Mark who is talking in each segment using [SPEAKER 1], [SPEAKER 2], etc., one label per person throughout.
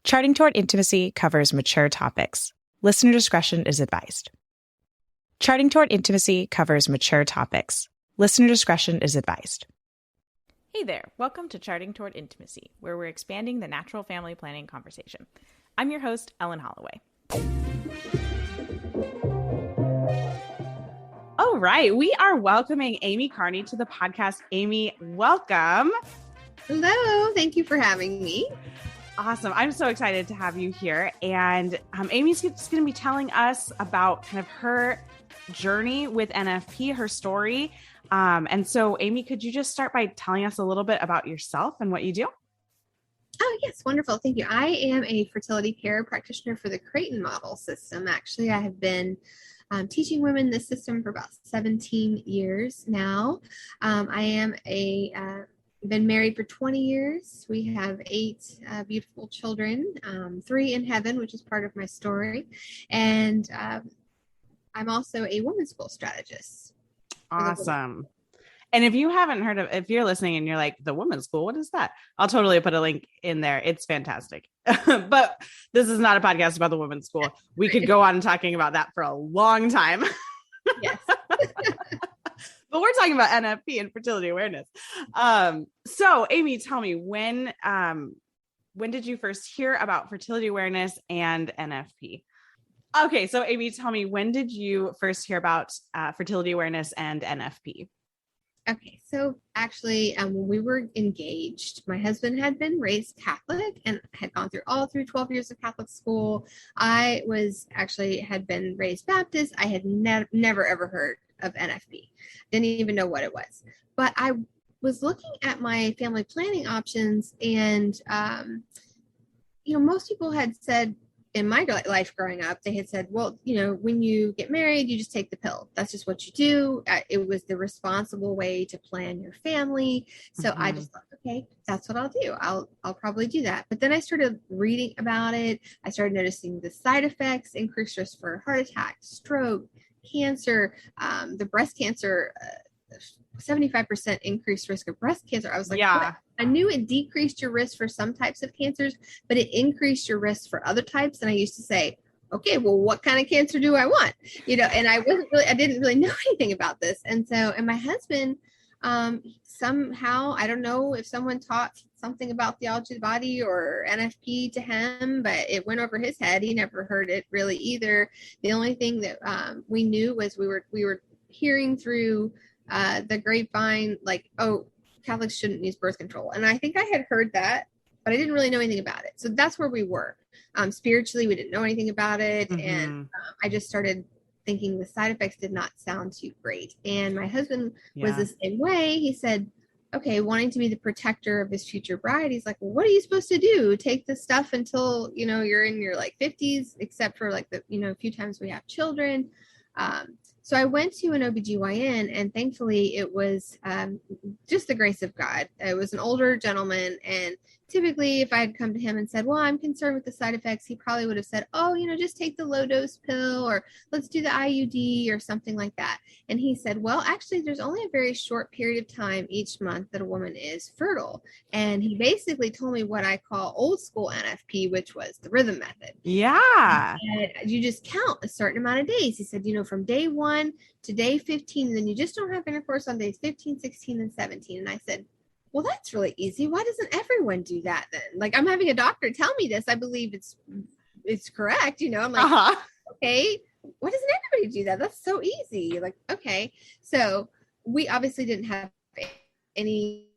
[SPEAKER 1] Charting Toward Intimacy covers mature topics. Listener discretion is advised. Charting Toward Intimacy covers mature topics. Listener discretion is advised. Hey there, welcome to Charting Toward Intimacy, where we're expanding the natural family planning conversation. I'm your host, Ellen Holloway. All right, we are welcoming Amy Karney to the podcast. Amy, welcome.
[SPEAKER 2] Hello, thank you for having me.
[SPEAKER 1] Awesome. I'm so excited to have you here. And Amy's just going to be telling us about kind of her journey with NFP, her story. And so, Amy, could you just start by telling us a little bit about yourself and what you do?
[SPEAKER 2] Oh, yes. Wonderful. Thank you. I am a fertility care practitioner for the Creighton model system. Actually, I have been teaching women this system for about 17 years now. I am been married for 20 years. We have 8 beautiful children, 3 in heaven, which is part of my story. And I'm also a women's school strategist.
[SPEAKER 1] Awesome. And if you haven't heard of, if you're listening and you're like, the women's school, what is that? I'll totally put a link in there. It's fantastic. But this is not a podcast about the women's school. We could go on talking about that for a long time.
[SPEAKER 2] Yes.
[SPEAKER 1] But we're talking about NFP and fertility awareness. So Amy, tell me, when did you first hear about fertility awareness and NFP? Okay. So Amy, tell me, when did you first hear about fertility awareness and NFP?
[SPEAKER 2] Okay. So actually, when we were engaged, my husband had been raised Catholic and had gone through 12 years of Catholic school. I had been raised Baptist. I had never ever heard of NFP. Didn't even know what it was. But I was looking at my family planning options, and most people had said in my life growing up, they had said, well, when you get married, you just take the pill. That's just what you do. It was the responsible way to plan your family. So I just thought, okay, that's what I'll do. I'll probably do that. But then I started reading about it. I started noticing the side effects, increased risk for heart attack, stroke, cancer, the breast cancer, 75% increased risk of breast cancer. I was like,
[SPEAKER 1] yeah.
[SPEAKER 2] What? I knew it decreased your risk for some types of cancers, but it increased your risk for other types. And I used to say, okay, well, what kind of cancer do I want? And I didn't really know anything about this. And my husband, somehow, I don't know if someone taught something about theology of the body or NFP to him, but it went over his head. He never heard it really either. The only thing that we knew was we were hearing through the grapevine, like, oh, Catholics shouldn't use birth control. And I think I had heard that, but I didn't really know anything about it. So that's where we were. Spiritually, we didn't know anything about it. Mm-hmm. And I just started thinking the side effects did not sound too great. And my husband was the same way. He said, okay, wanting to be the protector of his future bride. He's like, well, what are you supposed to do? Take this stuff until, you're in your 50s, except for a few times we have children. So I went to an OBGYN, and thankfully it was just the grace of God. It was an older gentleman, and typically if I had come to him and said, well, I'm concerned with the side effects, he probably would have said, oh, just take the low dose pill, or let's do the IUD or something like that. And he said, well, actually, there's only a very short period of time each month that a woman is fertile. And he basically told me what I call old school NFP, which was the rhythm method.
[SPEAKER 1] Yeah.
[SPEAKER 2] And you just count a certain amount of days. He said, from day 1 to day 15, and then you just don't have intercourse on days 15, 16, and 17. And I said, well, that's really easy. Why doesn't everyone do that then? Like, I'm having a doctor tell me this. I believe it's correct. I'm like, okay, why doesn't everybody do that? That's so easy. Like, okay. So we obviously didn't have any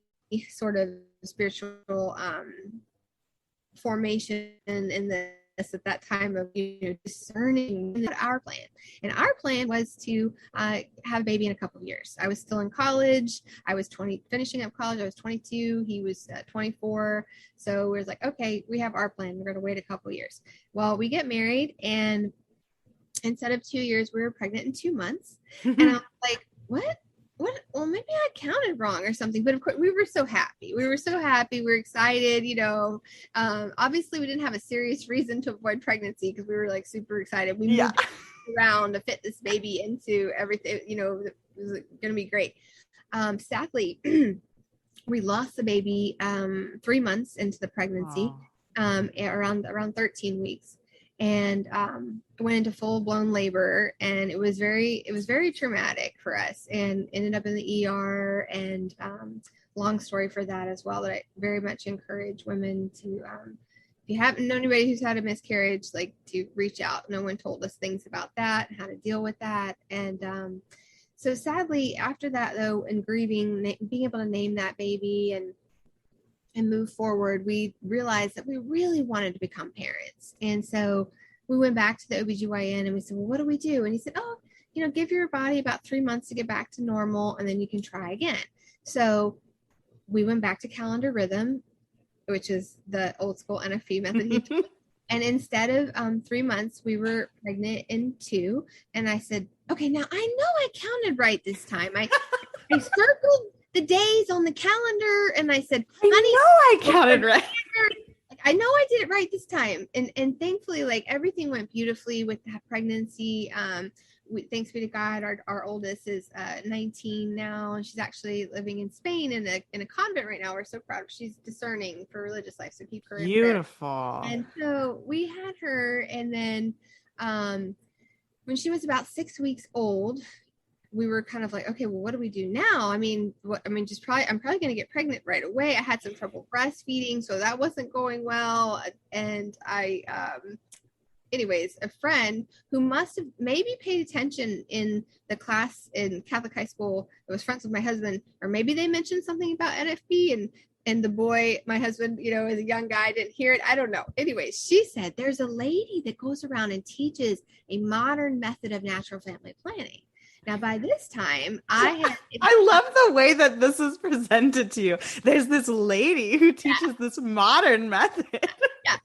[SPEAKER 2] sort of spiritual formation in this at that time of discerning our plan. And our plan was to have a baby in a couple of years. I was still in college. I was 20, finishing up college. I was 22. He was 24. So we was like, okay, we have our plan. We're going to wait a couple of years. Well, we get married, and instead of 2 years, we were pregnant in 2 months. And I was like, what? Well, maybe I counted wrong or something, but of course we were so happy. We were excited, obviously we didn't have a serious reason to avoid pregnancy because we were like super excited. We moved around to fit this baby into everything, it was going to be great. Sadly, we lost the baby 3 months into the pregnancy. around 13 weeks. And went into full blown labor, and it was very traumatic for us, and ended up in the ER. And long story for that as well, that I very much encourage women to, if you haven't known anybody who's had a miscarriage, like, to reach out. No one told us things about that, how to deal with that. And so sadly, after that though, and grieving, being able to name that baby and move forward, we realized that we really wanted to become parents. And so we went back to the OBGYN and we said, well, what do we do? And he said, oh, give your body about 3 months to get back to normal, and then you can try again. So we went back to calendar rhythm, which is the old school NFP method. And instead of 3 months, we were pregnant in 2. And I said, okay, now I know I counted right this time. I circled the days on the calendar, and I said, honey,
[SPEAKER 1] I counted right.
[SPEAKER 2] I know I did it right this time. And thankfully, like, everything went beautifully with that pregnancy. Thanks be to God, our oldest is 19 now, and she's actually living in Spain in a convent right now. We're so proud. She's discerning for religious life, so keep her in prayer.
[SPEAKER 1] Beautiful.
[SPEAKER 2] And so we had her, and then when she was about 6 weeks old, we were kind of like, okay, well, what do we do now? I'm probably going to get pregnant right away. I had some trouble breastfeeding, so that wasn't going well. And anyways, a friend who must have maybe paid attention in the class in Catholic high school that was friends with my husband, or maybe they mentioned something about NFP, and the boy, my husband, as a young guy, didn't hear it. I don't know. Anyways, she said, there's a lady that goes around and teaches a modern method of natural family planning. Now, by this time, I
[SPEAKER 1] love the way that this is presented to you. There's this lady who teaches this modern method.
[SPEAKER 2] Yeah.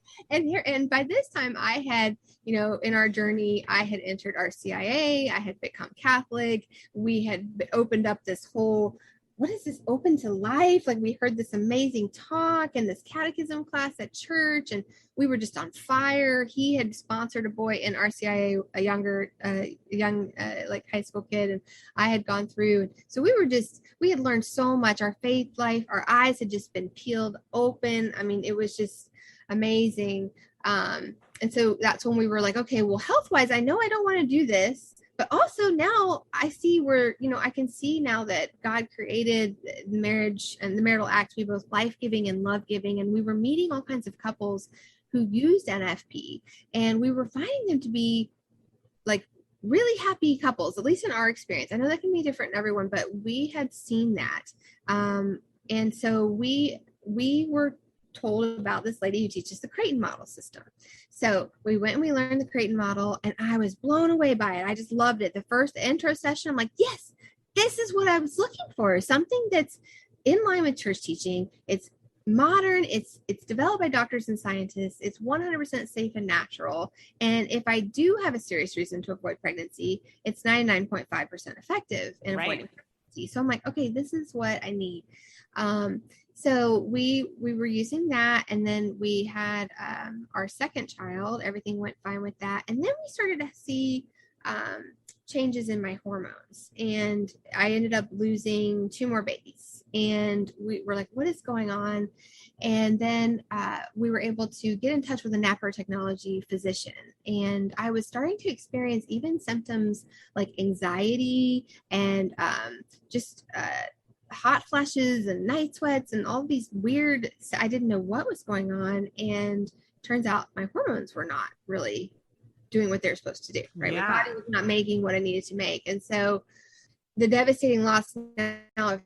[SPEAKER 2] And by this time, I had, in our journey, I had entered RCIA. I had become Catholic. We had opened up this whole, what is this, open to life? Like, we heard this amazing talk and this catechism class at church, and we were just on fire. He had sponsored a boy in RCIA, a young like high school kid, and I had gone through. So we had learned so much. Our faith life, our eyes had just been peeled open. I mean, it was just amazing. And so that's when we were like, okay, well, health-wise, I know I don't want to do this. But also now I see where, I can see now that God created marriage and the marital act to be both life-giving and love-giving. And we were meeting all kinds of couples who used NFP, and we were finding them to be like really happy couples, at least in our experience. I know that can be different in everyone, but we had seen that. And so we were told about this lady who teaches the Creighton model system. So we went and we learned the Creighton model, and I was blown away by it. I just loved it. The first intro session, I'm like, yes, this is what I was looking for. Something that's in line with church teaching. It's modern. It's developed by doctors and scientists. It's 100% safe and natural. And if I do have a serious reason to avoid pregnancy, it's 99.5% effective in avoiding pregnancy. So I'm like, okay, this is what I need. So we were using that, and then we had our second child. Everything went fine with that. And then we started to see changes in my hormones, and I ended up losing 2 more babies. And we were like, what is going on? And then we were able to get in touch with a NAPR technology physician. And I was starting to experience even symptoms like anxiety and just hot flashes and night sweats and all these weird, I didn't know what was going on. And turns out my hormones were not really doing what they're supposed to do, right? Yeah. My body was not making what I needed to make. And so the devastating loss now of,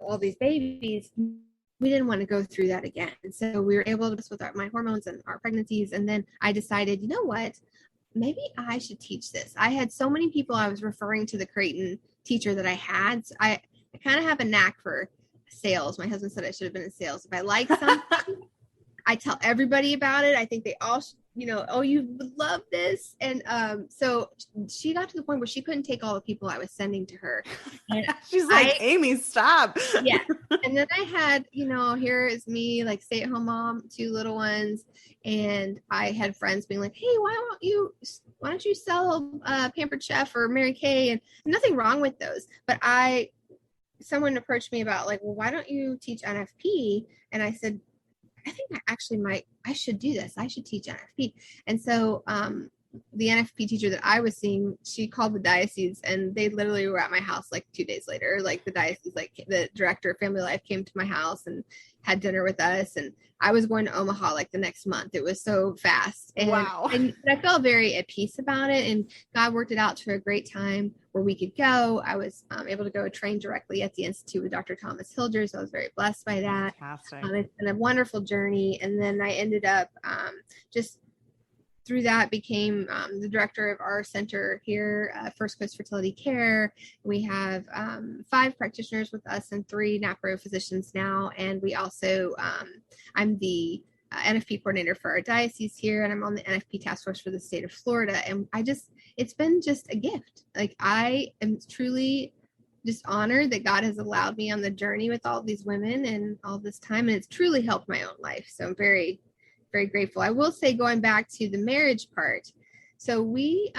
[SPEAKER 2] all these babies, we didn't want to go through that again. And so we were able to with my hormones and our pregnancies. And then I decided, you know what, maybe I should teach this. I had so many people I was referring to the Creighton teacher that I had. So I kind of have a knack for sales. My husband said I should have been in sales. If I like something, I tell everybody about it. I think they all, oh, you would love this. And so she got to the point where she couldn't take all the people I was sending to her. And
[SPEAKER 1] she's like, Amy, stop.
[SPEAKER 2] Yeah. And then I had, here is me, like stay-at-home mom, 2 little ones. And I had friends being like, hey, why don't you sell Pampered Chef or Mary Kay? And nothing wrong with those. But someone approached me about like, well, why don't you teach NFP? And I said, I think I should do this. I should teach NFP. And so the NFP teacher that I was seeing, she called the diocese, and they literally were at my house like 2 days later. Like the diocese, like the director of family life came to my house and had dinner with us. And I was going to Omaha like the next month. It was so fast. And,
[SPEAKER 1] wow.
[SPEAKER 2] and I felt very at peace about it. And God worked it out to a great time where we could go. I was able to go train directly at the Institute with Dr. Thomas Hilger. So I was very blessed by that. It's been a wonderful journey. And then I ended up just through that became the director of our center here, First Coast Fertility Care. We have 5 practitioners with us and 3 NAPRO physicians now. And we also, I'm the NFP coordinator for our diocese here, and I'm on the NFP task force for the state of Florida. And it's been just a gift. Like, I am truly just honored that God has allowed me on the journey with all these women and all this time. And it's truly helped my own life. So I'm very, very grateful. I will say, going back to the marriage part. So we,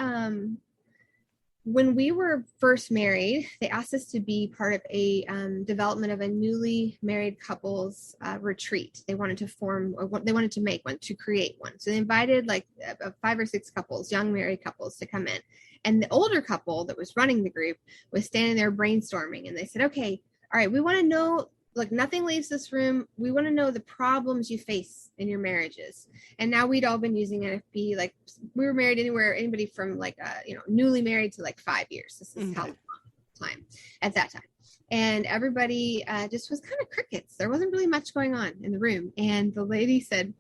[SPEAKER 2] when we were first married, they asked us to be part of a development of a newly married couples retreat. They wanted to make one, to create one. So they invited like 5 or 6 couples, young married couples, to come in. And the older couple that was running the group was standing there brainstorming. And they said, okay, all right, we want to know, like, nothing leaves this room. We want to know the problems you face in your marriages. And now we'd all been using NFP. Like, we were married anybody from like, newly married to like 5 years. This is how long time at that time. And everybody just was kind of crickets. There wasn't really much going on in the room. And the lady said,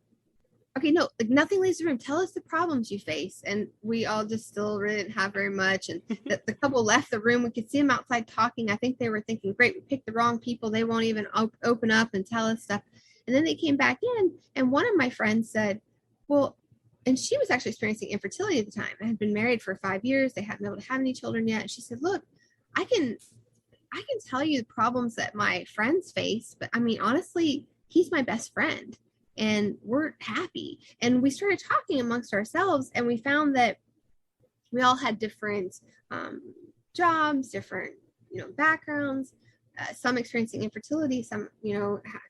[SPEAKER 2] okay, no, like, nothing leaves the room. Tell us the problems you face. And we all just still really didn't have very much. And the couple left the room. We could see them outside talking. I think they were thinking, great, we picked the wrong people. They won't even open up and tell us stuff. And then they came back in, and one of my friends said, well, and she was actually experiencing infertility at the time. I had been married for 5 years. They hadn't been able to have any children yet. And she said, look, I can tell you the problems that my friends face, but I mean, honestly, he's my best friend. And we're happy. And we started talking amongst ourselves, and we found that we all had different jobs, different, backgrounds, some experiencing infertility, some,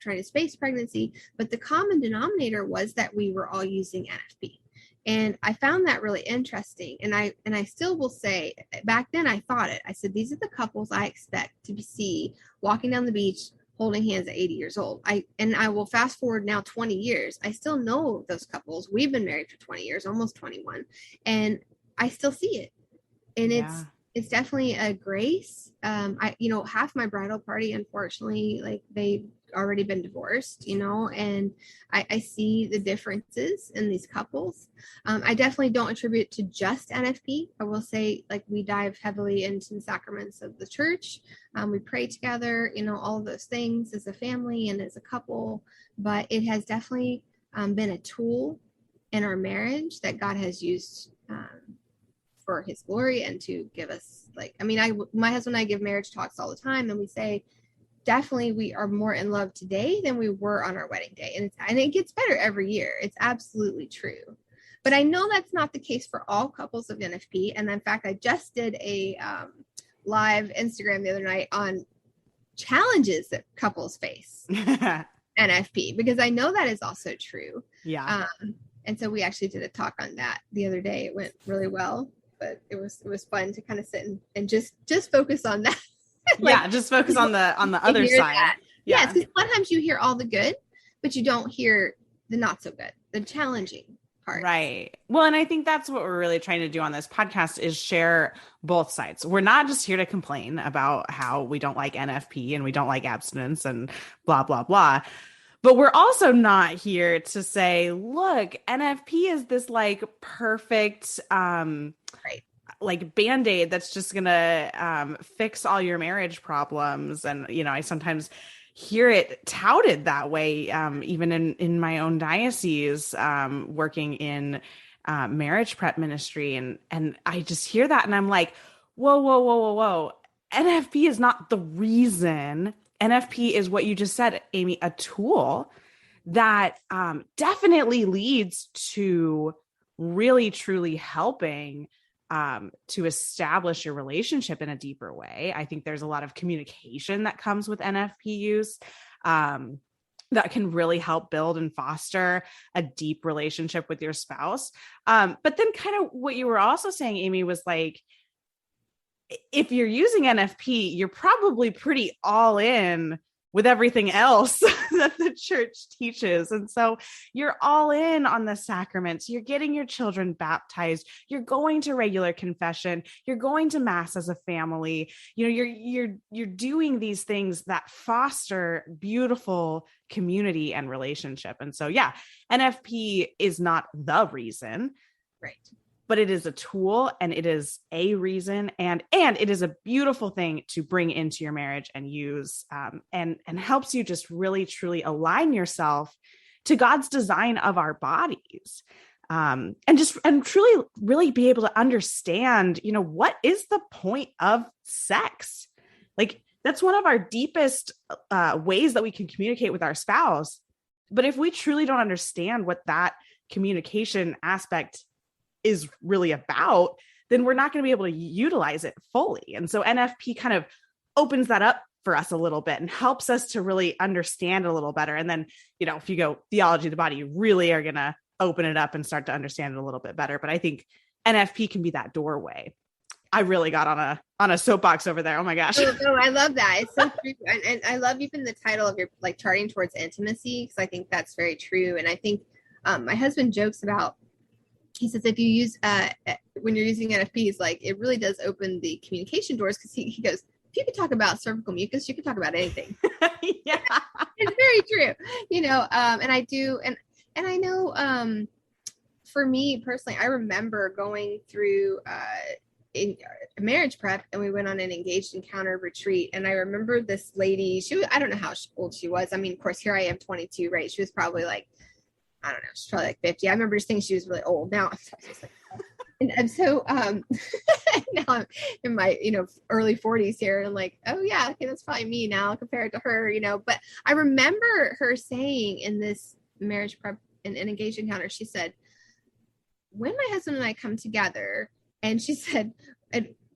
[SPEAKER 2] trying to space pregnancy. But the common denominator was that we were all using NFP. And I found that really interesting. And I still will say, back then I thought it. I said, these are the couples I expect to see walking down the beach, holding hands at 80 years old. I will fast forward now 20 years. I still know those couples. We've been married for 20 years, almost 21. And I still see it. And it's definitely a grace. Half my bridal party, unfortunately, like, they've already been divorced, and I see the differences in these couples. I definitely don't attribute it to just NFP. I will say, like, we dive heavily into the sacraments of the church. We pray together, all of those things as a family and as a couple, but it has definitely been a tool in our marriage that God has used for his glory and to give us, like, my husband and I give marriage talks all the time, and we say, definitely we are more in love today than we were on our wedding day. And it gets better every year. It's absolutely true. But I know that's not the case for all couples of NFP. And in fact, I just did a live Instagram the other night on challenges that couples face NFP, because I know that is also true.
[SPEAKER 1] Yeah.
[SPEAKER 2] And so we actually did a talk on that the other day. It went really well, but it was fun to kind of sit and just focus on that.
[SPEAKER 1] Just focus on the other side.
[SPEAKER 2] That. Yes, because a lot of times you hear all the good, but you don't hear the not so good, the challenging part.
[SPEAKER 1] Right. Well, and I think that's what we're really trying to do on this podcast, is share both sides. We're not just here to complain about how we don't like NFP and we don't like abstinence and blah, blah, blah. But we're also not here to say, look, NFP is this like perfect,
[SPEAKER 2] right,
[SPEAKER 1] like Band-Aid that's just gonna fix all your marriage problems. And, I sometimes hear it touted that way, even in my own diocese, working in marriage prep ministry. And I just hear that and I'm like, whoa. NFP is not the reason. NFP is what you just said, Amy, a tool that definitely leads to really, truly helping to establish your relationship in a deeper way. I think there's a lot of communication that comes with NFP use. that can really help build and foster a deep relationship with your spouse. But then kind of what you were also saying, Amy, was like, if you're using NFP, you're probably pretty all in with everything else that the church teaches. And so you're all in on the sacraments. You're getting your children baptized. You're going to regular confession. You're going to mass as a family. You know, you're doing these things that foster beautiful community and relationship. And so, yeah, NFP is not the reason.
[SPEAKER 2] Right.
[SPEAKER 1] But it is a tool, and it is a reason, and it is a beautiful thing to bring into your marriage and use, and helps you just really truly align yourself to God's design of our bodies, and truly really be able to understand, you know, what is the point of sex? Like, that's one of our deepest ways that we can communicate with our spouse. But if we truly don't understand what that communication aspect is really about, then we're not going to be able to utilize it fully. And so NFP kind of opens that up for us a little bit and helps us to really understand a little better. And then, you know, if you go theology of the body, you really are going to open it up and start to understand it a little bit better. But I think NFP can be that doorway. I really got on a soapbox over there. Oh my gosh.
[SPEAKER 2] No, I love that. It's so true. And I love even the title of your, like, charting towards intimacy, because I think that's very true. And I think my husband jokes about, he says, if you use, when you're using NFP, he's like, it really does open the communication doors, because he goes, if you could talk about cervical mucus, you could talk about anything.
[SPEAKER 1] Yeah.
[SPEAKER 2] It's very true, you know, and I do. And I know, for me personally, I remember going through in marriage prep, and we went on an engaged encounter retreat. And I remember this lady, I don't know how old she was. I mean, of course, here I am 22, right? She was probably like, I don't know, she's probably like 50. I remember just thinking she was really old. Now, and so now I'm in my, you know, early 40s here, and I'm like, oh yeah, okay, that's probably me now compared to her, you know. But I remember her saying in this marriage prep and engaged encounter, she said, when my husband and I come together, and she said,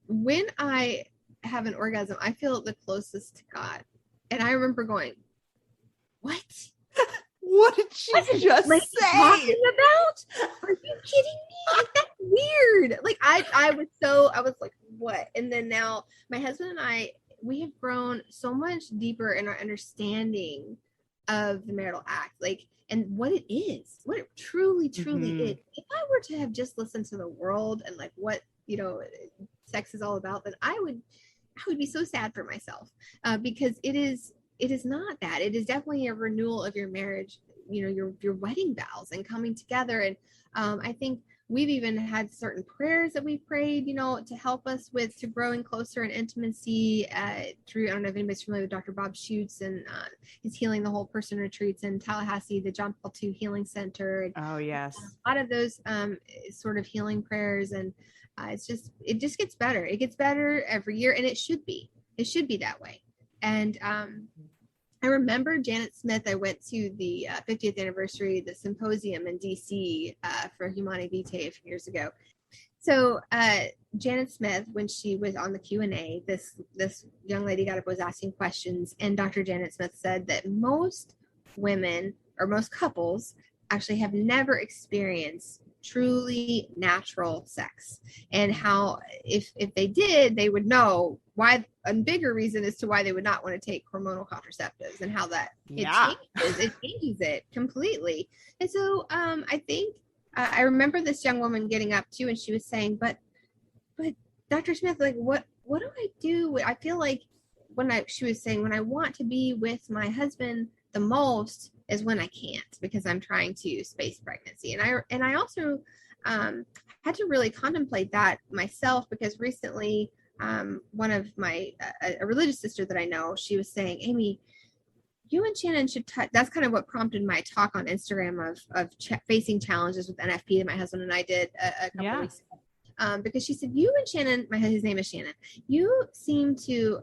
[SPEAKER 2] when I have an orgasm, I feel the closest to God. And I remember going, what?
[SPEAKER 1] What did she just say?
[SPEAKER 2] Talking about? Are you kidding me? Like, that's weird. Like, I was like, what? And then now my husband and I, we have grown so much deeper in our understanding of the marital act, like, and what it is, what it truly is. If I were to have just listened to the world and like what, you know, sex is all about, then I would be so sad for myself, because it is not that. It is definitely a renewal of your marriage, you know, your wedding vows and coming together. And I think we've even had certain prayers that we prayed, you know, to help us to growing closer in intimacy through, I don't know if anybody's familiar with Dr. Bob Schutz and his Healing the Whole Person retreats in Tallahassee, the John Paul II Healing Center. And,
[SPEAKER 1] oh yes.
[SPEAKER 2] A lot of those sort of healing prayers. And it just gets better. It gets better every year, and it should be that way. And I remember Janet Smith, I went to the 50th anniversary, the symposium in DC for Humanae Vitae a few years ago. So Janet Smith, when she was on the Q&A, this young lady got up, was asking questions, and Dr. Janet Smith said that most women, or most couples, actually have never experienced truly natural sex, and how if they did, they would know why. A bigger reason as to why they would not want to take hormonal contraceptives, and how that it changes it completely. And so I think I remember this young woman getting up too, and she was saying, but Dr. Smith, like, what do I do? I feel like she was saying, when I want to be with my husband the most is when I can't, because I'm trying to space pregnancy. And I also had to really contemplate that myself, because recently one of my a religious sister that I know, she was saying, Amy, you and Shannon should that's kind of what prompted my talk on Instagram of facing challenges with NFP that my husband and I did a couple weeks ago. Because she said, you and Shannon, his name is Shannon, you seem to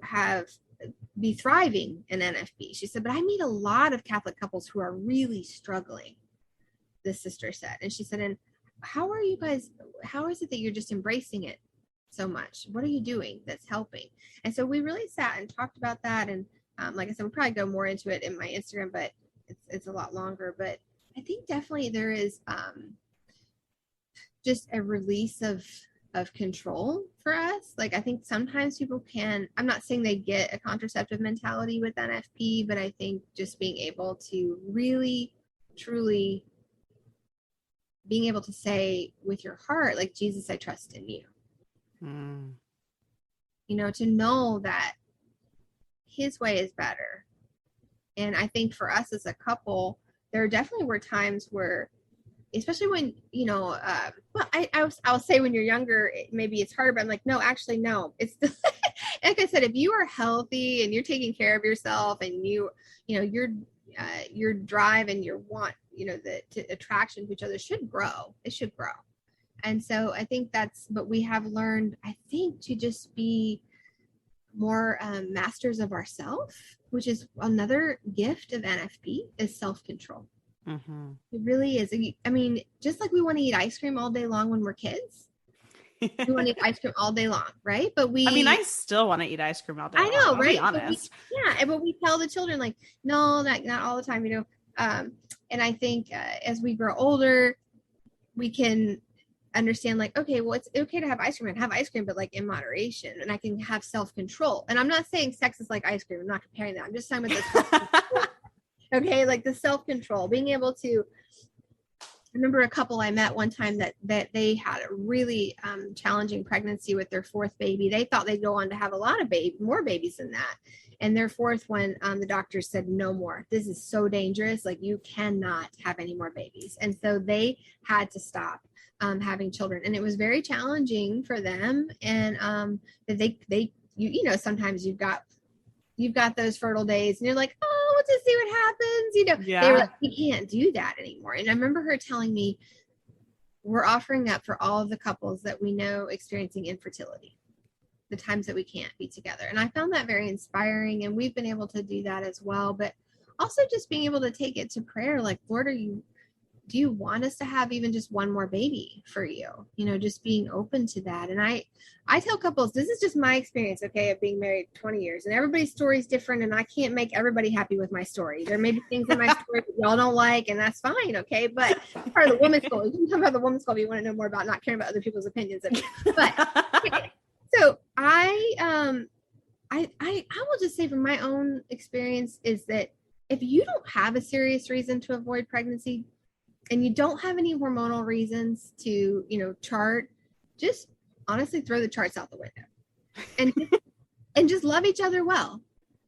[SPEAKER 2] be thriving in NFP. She said, but I meet a lot of Catholic couples who are really struggling, this sister said. And she said, and how is it that you're just embracing it so much? What are you doing that's helping? And so we really sat and talked about that. And like I said, we'll probably go more into it in my Instagram, but it's a lot longer, but I think definitely there is just a release of control for us. Like I think sometimes people can, I'm not saying they get a contraceptive mentality with NFP, but I think just being able to really truly being able to say with your heart, like, Jesus, I trust in you. You know, to know that his way is better. And I think for us as a couple, there definitely were times where, especially when, you know, well, I'll say when you're younger, maybe it's harder, but I'm like, no, actually, no. It's like I said, if you are healthy and you're taking care of yourself and you know, your drive and your want, you know, the attraction to each other should grow. It should grow. And so I think that's what we have learned, I think, to just be more masters of ourselves, which is another gift of NFP, is self-control. It really is. I mean, just like we want to eat ice cream all day long when we're kids, we want to eat ice cream all day long, right? But
[SPEAKER 3] I still want to eat ice cream all day long.
[SPEAKER 2] I know, right?
[SPEAKER 3] I'll be honest.
[SPEAKER 2] But we tell the children, like, no, not all the time, you know. And I think as we grow older, we can understand, like, okay, well, it's okay to have ice cream and have ice cream, but like in moderation, and I can have self-control. And I'm not saying sex is like ice cream. I'm not comparing that. I'm just talking about this. Okay, like the self-control, being able to. I remember a couple I met one time that they had a really challenging pregnancy with their fourth baby. They thought they'd go on to have a lot of more babies than that. And their fourth one, the doctor said, no more. This is so dangerous. Like, you cannot have any more babies. And so they had to stop having children. And it was very challenging for them. And you know, sometimes you've got those fertile days and you're like, oh, we'll just see what happens. You know, They were like, we can't do that anymore. And I remember her telling me, we're offering up for all of the couples that we know experiencing infertility, the times that we can't be together. And I found that very inspiring. And we've been able to do that as well. But also just being able to take it to prayer, like, Lord, do you want us to have even just one more baby for you? You know, just being open to that. And I tell couples, this is just my experience, okay, of being married 20 years. And everybody's story is different, and I can't make everybody happy with my story. There may be things in my story that y'all don't like, and that's fine, okay? But part of the woman's school, you can come about the woman's school if you want to know more about not caring about other people's opinions of me. But okay. So I will just say from my own experience is that if you don't have a serious reason to avoid pregnancy, and you don't have any hormonal reasons to, you know, chart, just honestly throw the charts out the window and just love each other well.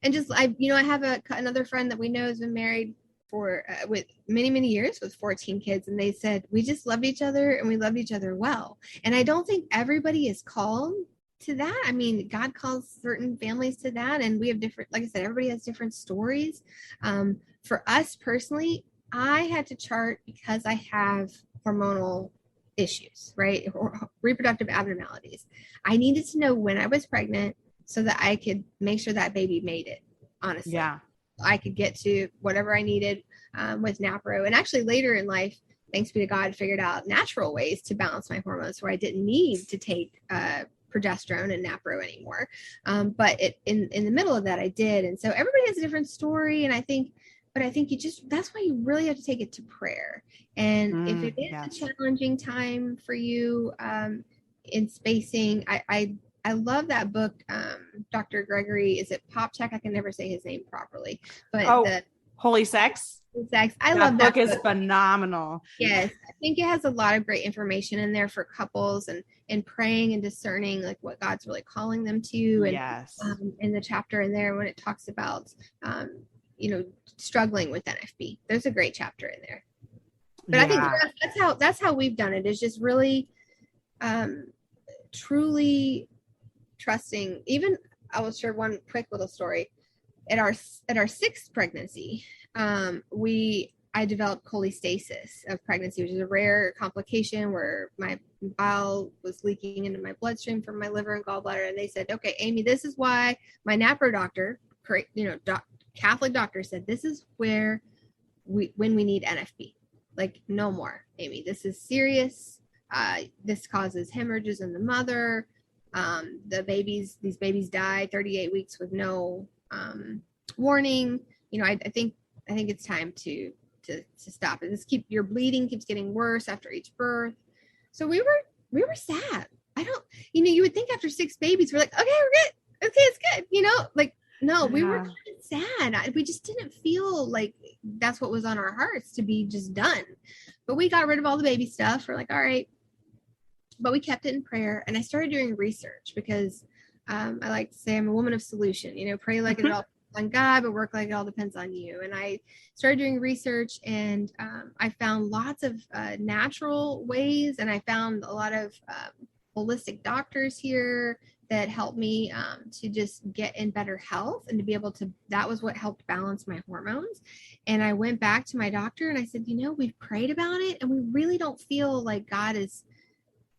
[SPEAKER 2] And just, I have another friend that we know has been married for with many, many years with 14 kids. And they said, we just love each other and we love each other well. And I don't think everybody is called to that. I mean, God calls certain families to that. And we have different, like I said, everybody has different stories. For us personally, I had to chart because I have hormonal issues, right? Or reproductive abnormalities. I needed to know when I was pregnant so that I could make sure that baby made it, honestly.
[SPEAKER 3] Yeah.
[SPEAKER 2] I could get to whatever I needed with NAPRO. And actually later in life, thanks be to God, figured out natural ways to balance my hormones where I didn't need to take progesterone and NAPRO anymore. But in the middle of that, I did. And so everybody has a different story. And I think that's why you really have to take it to prayer. And if it is a challenging time for you in spacing, I love that book, Dr. Gregory, is it Popchak? I can never say his name properly, but
[SPEAKER 3] Holy Sex.
[SPEAKER 2] I love that
[SPEAKER 3] book. Is phenomenal.
[SPEAKER 2] Yes. I think it has a lot of great information in there for couples and praying and discerning like what God's really calling them to. And
[SPEAKER 3] yes.
[SPEAKER 2] In the chapter in there, when it talks about, struggling with NFP, there's a great chapter in there. But I think that's how we've done it, is just really truly trusting. Even I will share one quick little story. At our sixth pregnancy, I developed cholestasis of pregnancy, which is a rare complication where my bile was leaking into my bloodstream from my liver and gallbladder. And they said, okay, Amy, this is why my NAPRO doctor, Catholic doctor said, this is when we need NFP. Like, no more, Amy. This is serious. This causes hemorrhages in the mother. These babies die 38 weeks with no warning. I think I think it's time to stop it. Your bleeding keeps getting worse after each birth. So we were sad. You would think after 6 babies, we're like, okay, we're good. Okay, it's good. Like, no, we were kind of sad. We just didn't feel like that's what was on our hearts to be just done. But we got rid of all the baby stuff. We're like, all right. But we kept it in prayer. And I started doing research because I like to say I'm a woman of solution. Pray like it all depends on God, but work like it all depends on you. And I started doing research, and I found lots of natural ways, and I found a lot of holistic doctors here that helped me to just get in better health and to be able to, that was what helped balance my hormones. And I went back to my doctor and I said, we've prayed about it and we really don't feel like God is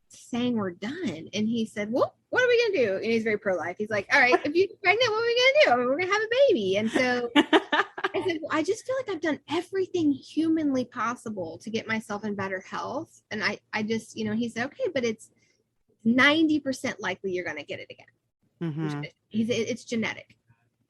[SPEAKER 2] saying we're done. And he said, well, what are we going to do? And he's very pro-life. He's like, all right, if you're pregnant, what are we going to do? I mean, we're going to have a baby. And so I said, well, I just feel like I've done everything humanly possible to get myself in better health. And I just, he said, okay, but it's 90% likely you're going to get it again. Mm-hmm. It's genetic.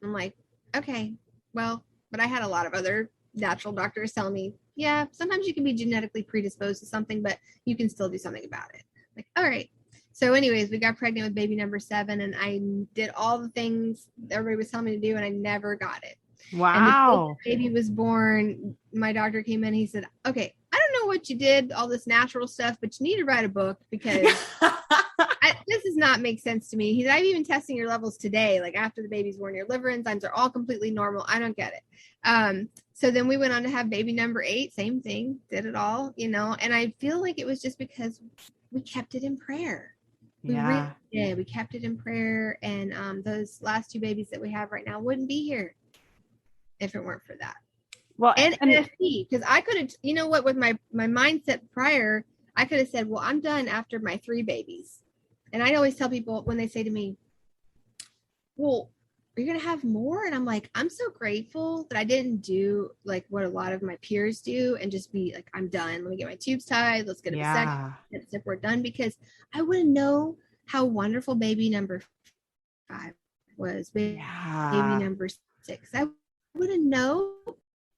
[SPEAKER 2] I'm like, okay, well, but I had a lot of other natural doctors tell me, yeah, sometimes you can be genetically predisposed to something, but you can still do something about it. Like, all right. So anyways, we got pregnant with baby number 7, and I did all the things everybody was telling me to do, and I never got it.
[SPEAKER 3] Wow.
[SPEAKER 2] And the baby was born, my doctor came in, he said, okay, I don't know what you did, all this natural stuff, but you need to write a book because this does not make sense to me. He said, I'm even testing your levels today, like after the baby's born, your liver enzymes are all completely normal. I don't get it. So then we went on to have baby number 8, same thing, did it all, and I feel like it was just because we kept it in prayer. We really did. We kept it in prayer, and those last 2 babies that we have right now wouldn't be here if it weren't for that. Well, and NFP, because I could have, with my mindset prior, I could have said, well, I'm done after my 3 babies. And I always tell people when they say to me, well, are you going to have more? And I'm like, I'm so grateful that I didn't do like what a lot of my peers do and just be like, I'm done. Let me get my tubes tied. Let's get a vasectomy. If we're done, because I wouldn't know how wonderful baby number 5 was, baby number 6. I wouldn't know.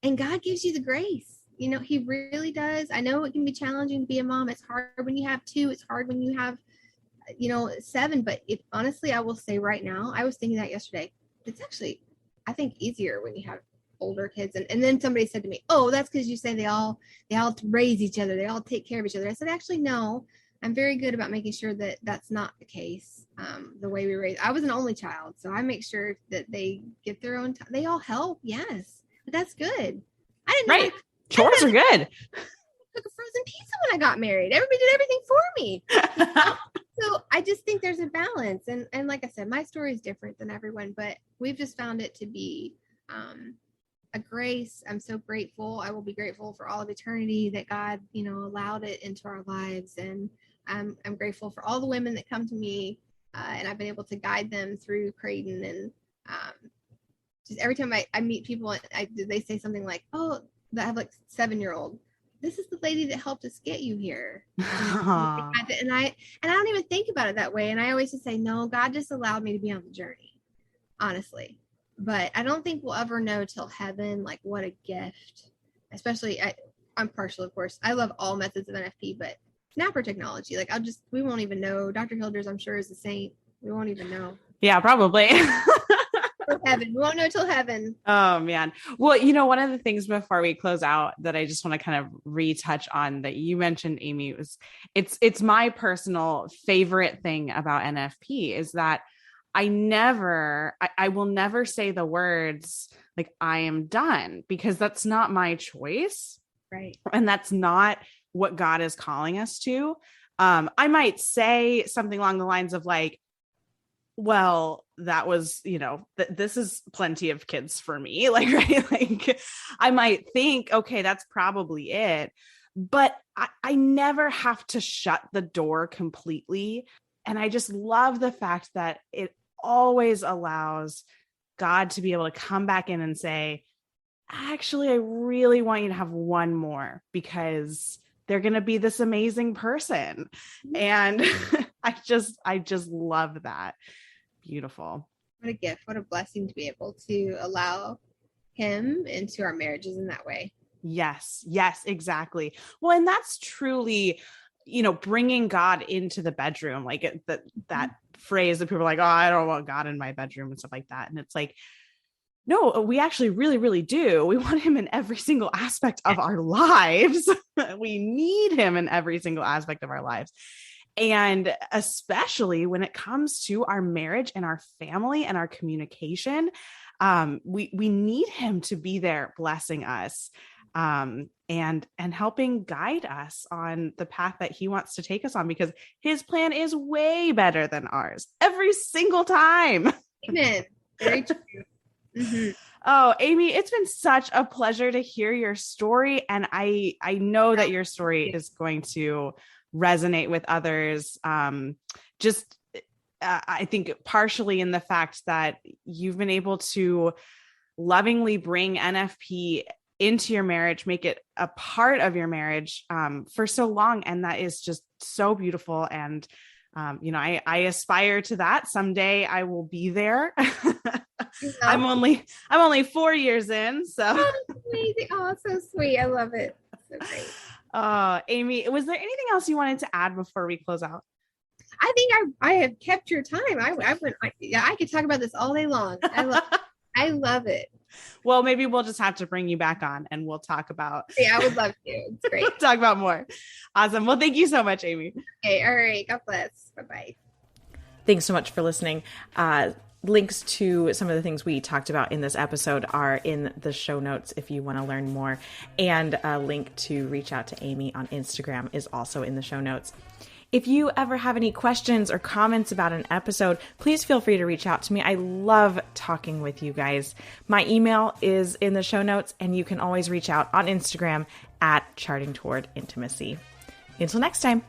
[SPEAKER 2] And God gives you the grace. He really does. I know it can be challenging to be a mom. It's hard when you have 2. It's hard when you have 7. But honestly, I will say right now, I was thinking that yesterday. It's actually, I think, easier when you have older kids. And then somebody said to me, oh, that's because you say they all raise each other. They all take care of each other. I said, actually, no. I'm very good about making sure that that's not the case. The way we raise, I was an only child, so I make sure that they get their own time. They all help, yes, but that's good. I didn't know.
[SPEAKER 3] Right, chores are good.
[SPEAKER 2] I cook a frozen pizza when I got married. Everybody did everything for me. So I just think there's a balance, and like I said, my story is different than everyone, but we've just found it to be a grace. I'm so grateful. I will be grateful for all of eternity that God, allowed it into our lives, and I'm grateful for all the women that come to me, and I've been able to guide them through Creighton. And just every time I meet people, they say something like, "Oh, that I have like 7-year-old. This is the lady that helped us get you here." And I don't even think about it that way. And I always just say, no, God just allowed me to be on the journey, honestly. But I don't think we'll ever know till heaven, like what a gift. Especially, I'm partial, of course. I love all methods of NFP, but snapper technology, like we won't even know. Dr. Hilders, I'm sure, is a saint. We won't even know.
[SPEAKER 3] Yeah, probably.
[SPEAKER 2] Heaven. We won't know till heaven.
[SPEAKER 3] Oh man. Well, one of the things before we close out that I just want to kind of retouch on that you mentioned, Amy, was it's my personal favorite thing about NFP is that I will never say the words like I am done, because that's not my choice.
[SPEAKER 2] Right.
[SPEAKER 3] And that's not what God is calling us to. I might say something along the lines of like, well, that was, this is plenty of kids for me. Like, right. Like I might think, okay, that's probably it, but I never have to shut the door completely. And I just love the fact that it always allows God to be able to come back in and say, actually, I really want you to have one more because they're going to be this amazing person. And I just love that. Beautiful.
[SPEAKER 2] What a gift. What a blessing to be able to allow him into our marriages in that way.
[SPEAKER 3] Yes, exactly. Well, and that's truly, bringing God into the bedroom, like that phrase that people are like, oh, I don't want God in my bedroom and stuff like that. And it's like, no, we actually really, really do. We want him in every single aspect of our lives. We need him in every single aspect of our lives. And especially when it comes to our marriage and our family and our communication, we need him to be there blessing us, and helping guide us on the path that he wants to take us on, because his plan is way better than ours every single time.
[SPEAKER 2] Amen. Very true. Mm-hmm.
[SPEAKER 3] Oh, Amy, it's been such a pleasure to hear your story. And I know that your story is going to resonate with others. I think partially in the fact that you've been able to lovingly bring NFP into your marriage, make it a part of your marriage for so long. And that is just so beautiful. And, I aspire to that. Someday I will be there. I'm only 4 years in. So
[SPEAKER 2] amazing. Oh, so sweet. I love it. So great.
[SPEAKER 3] Amy, was there anything else you wanted to add before we close out?
[SPEAKER 2] I think I have kept your time. I could talk about this all day long. I love it.
[SPEAKER 3] Well, maybe we'll just have to bring you back on and we'll talk about.
[SPEAKER 2] Yeah, I would love to. It's great.
[SPEAKER 3] Talk about more. Awesome. Well, thank you so much, Amy.
[SPEAKER 2] Okay. All right. God bless. Bye-bye.
[SPEAKER 1] Thanks so much for listening. Links to some of the things we talked about in this episode are in the show notes if you want to learn more. And a link to reach out to Amy on Instagram is also in the show notes. If you ever have any questions or comments about an episode, please feel free to reach out to me. I love talking with you guys. My email is in the show notes, and you can always reach out on Instagram at Charting Toward Intimacy. Until next time.